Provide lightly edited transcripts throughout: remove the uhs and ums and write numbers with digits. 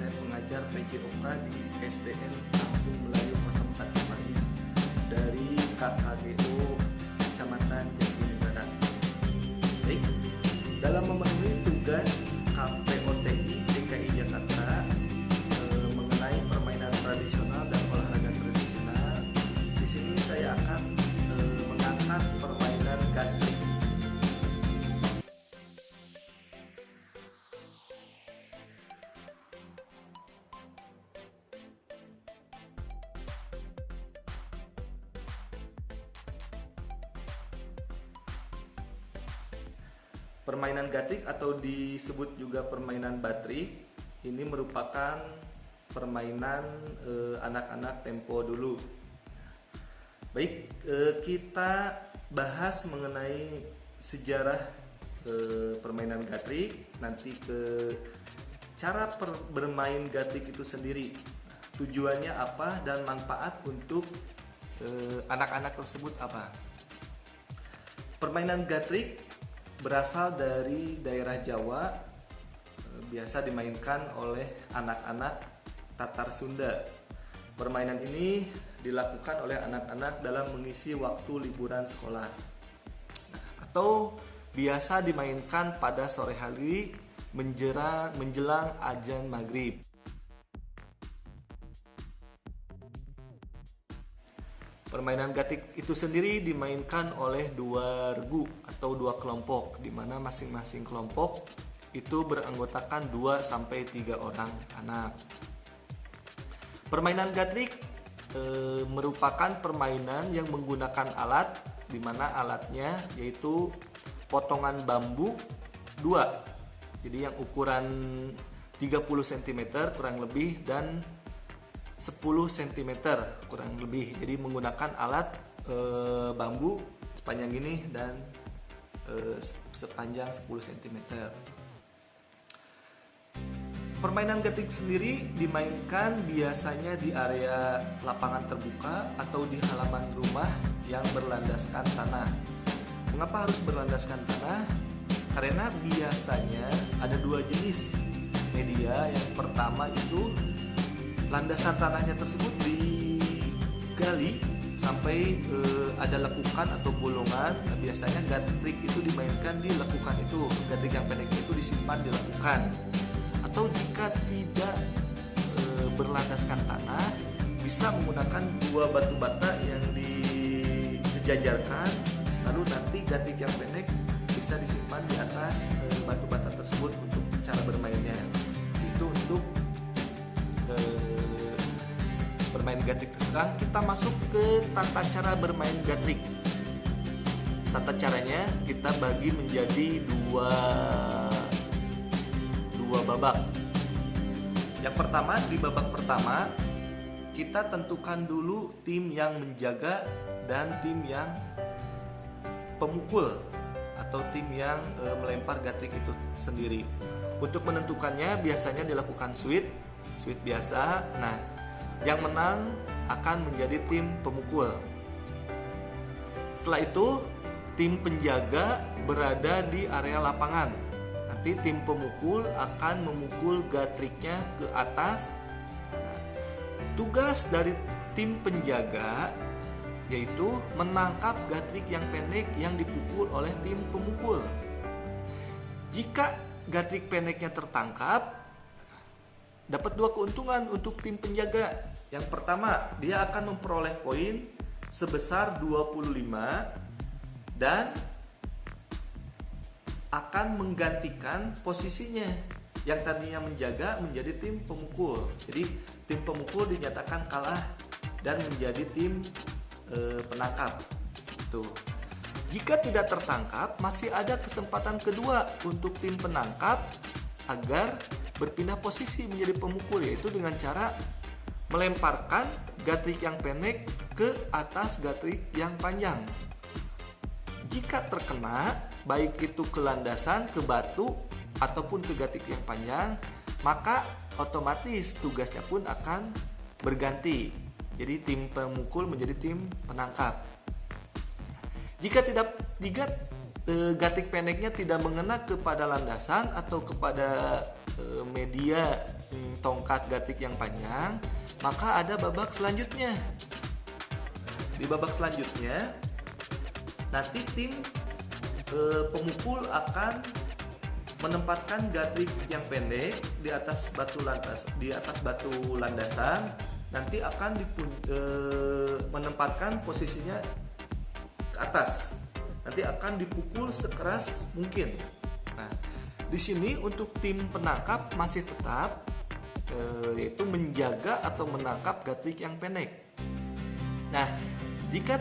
saya pengajar PJOK di SDN Kampung Melayu 01 Pali dari KKGO Kecamatan Jatinegara. Baik, dalam memenuhi tugas KPOTI DKI Jakarta mengenai permainan tradisional dan olahraga tradisional, di sini saya akan mengangkat permainan gatrik. Permainan gatrik atau disebut juga permainan batrik ini merupakan permainan anak-anak tempo dulu. Baik, kita bahas mengenai sejarah permainan gatrik, nanti ke cara bermain gatrik itu sendiri, tujuannya apa dan manfaat untuk anak-anak tersebut apa. Permainan gatrik berasal dari daerah Jawa, biasa dimainkan oleh anak-anak Tatar Sunda. Permainan ini dilakukan oleh anak-anak dalam mengisi waktu liburan sekolah, atau biasa dimainkan pada sore hari menjelang azan maghrib. Permainan gatrik itu sendiri dimainkan oleh dua regu atau dua kelompok, di mana masing-masing kelompok itu beranggotakan 2-3 orang anak. Permainan gatrik merupakan permainan yang menggunakan alat, di mana alatnya yaitu potongan bambu 2. Jadi yang ukuran 30 cm kurang lebih dan 10 cm kurang lebih. Jadi menggunakan alat bambu sepanjang ini dan sepanjang 10 cm. Permainan gatrik sendiri dimainkan biasanya di area lapangan terbuka atau di halaman rumah yang berlandaskan tanah. Mengapa harus berlandaskan tanah? Karena biasanya ada dua jenis media. Yang pertama itu landasan tanahnya tersebut digali sampai ada lekukan atau bolongan. Nah, biasanya gatrik itu dimainkan di lekukan itu. Gatrik yang pendek itu disimpan di lekukan. Atau jika tidak berlandaskan tanah, bisa menggunakan dua batu bata yang disejajarkan. Lalu nanti gatrik yang pendek bisa disimpan di atas batu bata tersebut untuk cara bermainnya. Itu untuk bermain gatrik. Sekarang kita masuk ke tata cara bermain gatrik. Tata caranya kita bagi menjadi dua babak. Yang pertama, di babak pertama kita tentukan dulu tim yang menjaga dan tim yang pemukul atau tim yang melempar gatrik itu sendiri. Untuk menentukannya biasanya dilakukan sweet biasa. Nah, yang menang akan menjadi tim pemukul. Setelah itu, tim penjaga berada di area lapangan. Nanti tim pemukul akan memukul gatriknya ke atas. Nah, tugas dari tim penjaga yaitu menangkap gatrik yang pendek yang dipukul oleh tim pemukul. Jika gatrik pendeknya tertangkap, dapat dua keuntungan untuk tim penjaga. Yang pertama, dia akan memperoleh poin sebesar 25 dan akan menggantikan posisinya yang tadinya menjaga menjadi tim pemukul. Jadi tim pemukul dinyatakan kalah dan menjadi tim penangkap. Tuh. Jika tidak tertangkap, masih ada kesempatan kedua untuk tim penangkap agar berpindah posisi menjadi pemukul, yaitu dengan cara melemparkan gatrik yang pendek ke atas gatrik yang panjang. Jika terkena, baik itu ke landasan, ke batu, ataupun ke gatrik yang panjang, maka otomatis tugasnya pun akan berganti. Jadi tim pemukul menjadi tim penangkap. Jika gatrik pendeknya tidak mengena kepada landasan atau kepada media tongkat gatik yang panjang, maka ada babak selanjutnya. Di babak selanjutnya nanti tim pemukul akan menempatkan gatik yang pendek di atas batu landasan, nanti akan menempatkan posisinya ke atas. Nanti akan dipukul sekeras mungkin. Nah, di sini untuk tim penangkap masih tetap yaitu menjaga atau menangkap gatik yang pendek. Nah, jika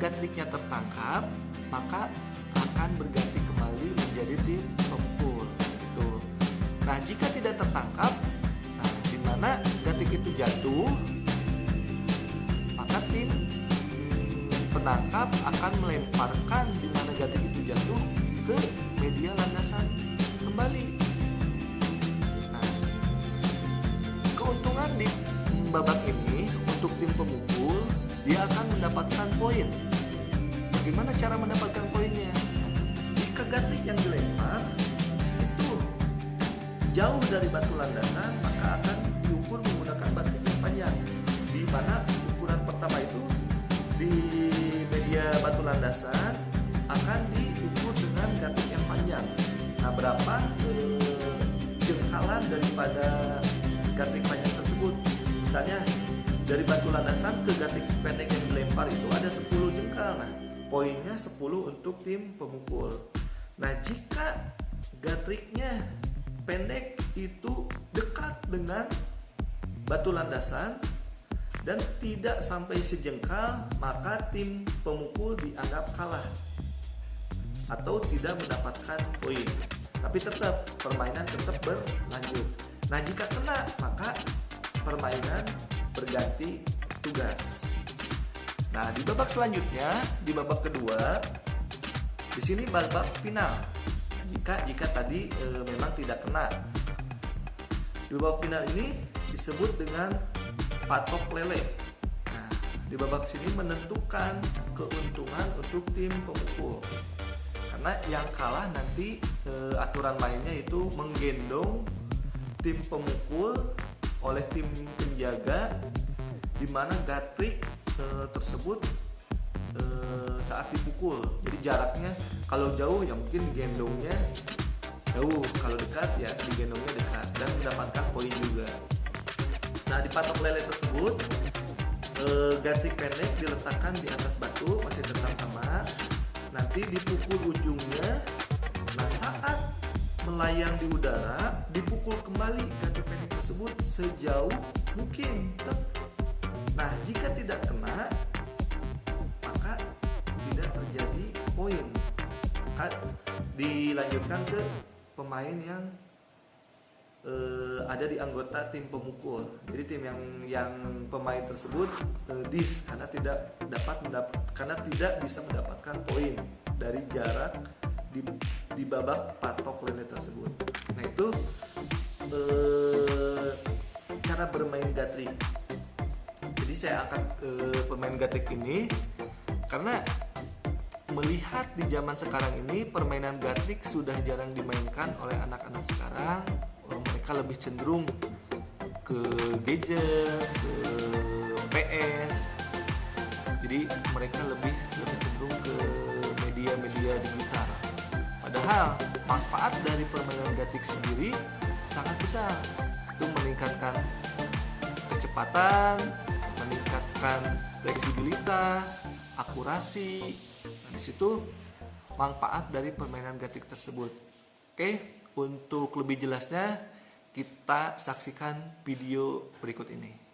gatriknya tertangkap, maka akan berganti kembali menjadi tim pemukul. Gitu. Nah, jika tidak tertangkap, di mana gatik itu jatuh, maka tim penangkap akan melemparkan di mana gatik itu jatuh ke media landasan kembali. Nah, keuntungan di babak ini untuk tim pemukul, dia akan mendapatkan poin. Bagaimana cara mendapatkan poinnya? Jika gatik yang dilempar itu jauh dari batu landasan, maka akan diukur menggunakan gatik yang panjang. Di mana ukuran pertama itu di media batu landasan akan diukur dengan gatik yang panjang. Nah, berapa jengkalan daripada gatik panjang tersebut? Misalnya dari batu landasan ke gatik pendek yang dilempar itu ada 10 jengkal. Nah, poinnya 10 untuk tim pemukul. Nah, jika gatriknya pendek itu dekat dengan batu landasan dan tidak sampai sejengkal, maka tim pemukul dianggap kalah atau tidak mendapatkan poin. Tapi tetap permainan tetap berlanjut. Nah, jika kena, maka permainan berganti tugas. Nah, di babak selanjutnya, di babak kedua, di sini babak final. Jika tadi memang tidak kena. Di babak final ini disebut dengan patok lele. Nah, di babak sini menentukan keuntungan untuk tim pemukul. Karena yang kalah nanti aturan mainnya itu menggendong tim pemukul oleh tim penjaga, di mana gatrik tersebut saat dipukul. Jadi jaraknya kalau jauh ya mungkin digendongnya jauh, kalau dekat ya digendongnya dekat dan mendapatkan poin juga. Nah, di patok lele tersebut gatrik pendek diletakkan di atas batu, masih tetap sama. Nanti dipukul ujungnya. Nah, saat melayang di udara, dipukul kembali gatrik pendek tersebut sejauh mungkin. Nah, jika tidak kena, maka tidak terjadi poin. Maka dilanjutkan ke pemain yang ada di anggota tim pemukul. Jadi tim yang pemain tersebut karena tidak bisa mendapatkan poin dari jarak di babak patok lele tersebut. Nah, itu cara bermain gatrik. Jadi saya akan pemain gatrik ini karena melihat di zaman sekarang ini permainan gatrik sudah jarang dimainkan oleh anak-anak sekarang. Mereka lebih cenderung ke gadget, ke PS. Jadi mereka lebih cenderung ke media-media digital. Padahal manfaat dari permainan gatrik sendiri sangat besar. Itu meningkatkan kecepatan, meningkatkan fleksibilitas, akurasi. Nah, di situ manfaat dari permainan gatrik tersebut. Oke, untuk lebih jelasnya kita saksikan video berikut ini.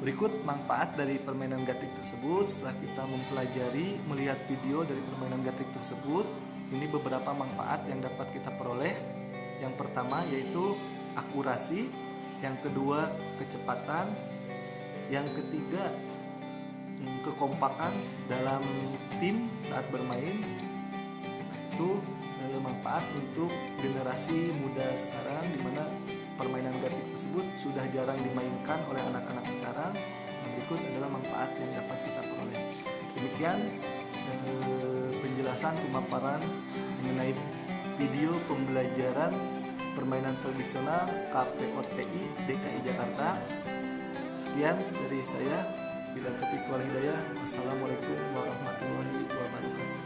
Berikut manfaat dari permainan gatik tersebut. Setelah kita mempelajari, melihat video dari permainan gatik tersebut, ini beberapa manfaat yang dapat kita peroleh. Yang pertama yaitu akurasi, yang kedua kecepatan, yang ketiga kekompakan dalam tim saat bermain. Itu manfaat untuk generasi muda sekarang, di mana permainan gatik tersebut sudah jarang dimainkan oleh anak-anak sekarang. Berikut adalah manfaat yang dapat kita peroleh. Demikian penjelasan pemaparan mengenai video pembelajaran permainan tradisional KPOTI DKI Jakarta. Sekian dari saya. Bila taufiq wal hidayah. Wassalamualaikum warahmatullahi wabarakatuh.